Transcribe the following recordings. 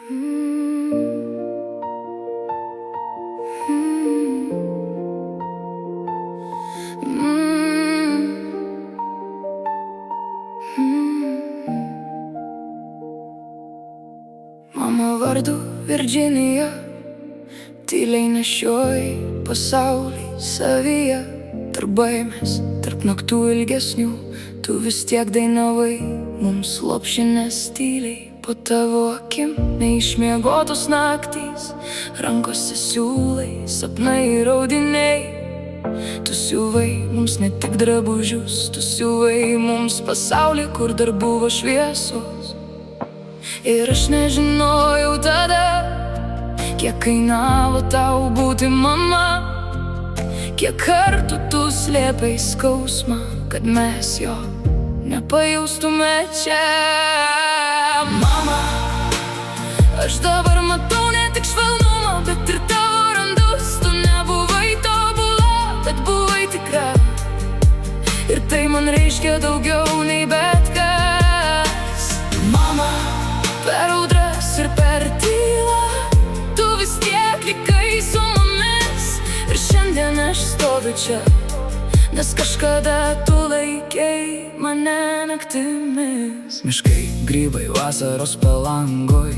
Mano vardu Virdžinija, tyliai nešioji pasaulį savyje. Tarp baimės, tarp naktų ilgesnių, tu vis tiek dainavai mums lopšinės tyliai. Po tavo akim neišmiegotos naktys, rankose siūlai, sapnai ir audiniai. Tu siuvai mums ne tik drabužius, tu siuvai mums pasaulį, kur dar buvo šviesos. Ir aš nežinojau tada, kiek kainavo tau būti mama. Kiek kartų tu slėpai skausmą, kad mes jo nepajaustume čia. Mama, aš dabar matau ne tik švelnumą, bet ir tavo randus. Tu nebuvai tobula, bet buvai tikra. Ir tai man reiškia daugiau nei bet kas. Mama, per audras ir per tylą tu vis tiek likai su mumis. Ir šiandien aš stoviu čia, nes kažkada tu laikei mane naktimis. Miškai, grybai, vasaros palangoj,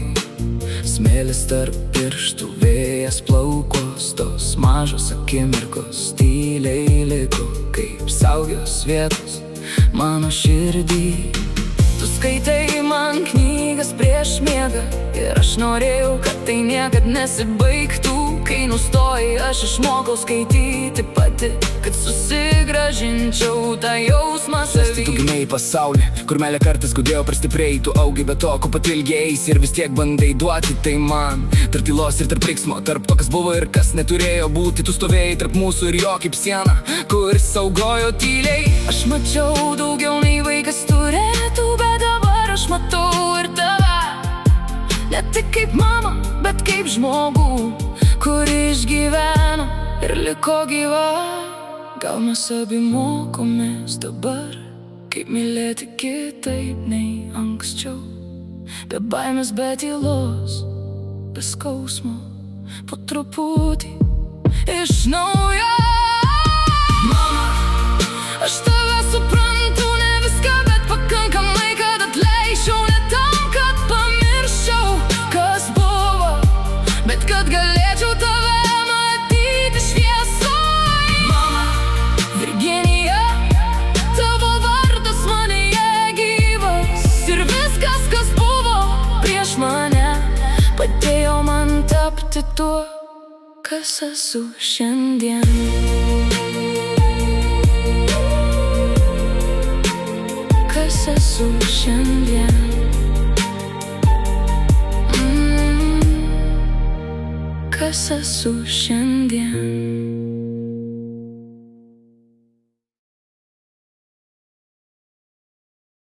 smėlis tarp pirštų, vėjas plaukos. Tos mažos akimirkos tyliai liko kaip saugios vietos mano širdį. Tu skaitai man knygas prieš miegą, ir aš norėjau, kad tai niekad nesibaigtų. Kai nustojai, aš išmokau skaityti pati, kad susigrąžinčiau tą jausmą savy. Tu gimei į pasaulį, kur meilė kartais gudėjo per stipriai. Tu augai be to, ko pati ilgėjaisi, ir vis tiek bandai duoti tai man. Tarp tylos ir tarp riksmo, tarp to, kas buvo ir kas neturėjo būti. Tu stovėjai tarp mūsų ir jo kaip siena, kur saugojo tyliai. Aš mačiau daugiau nei vaikas turėtų, bet dabar aš matau ir tave. Ne tik kaip mama, bet kaip žmogų, kuri išgyveno ir liko gyva. Gal mes abi mokomės dabar, kaip mylėti kitaip nei anksčiau. Be baimės, be tylos, be skausmo, po truputį iš naujo. Mama, aš tave suprantu, ne viską, bet pakankamai, kad atleisčiau. Ne tam, kad pamirščiau, kas buvo, bet kad galėčiau tave matyti šviesoj. Mama, Virginija, tavo vardas manyje gyvas. Ir viskas, kas buvo prieš mane, padėjo man tapti tuo, kas esu šiandien. Kas esu šiandien. Kas esu šiandien.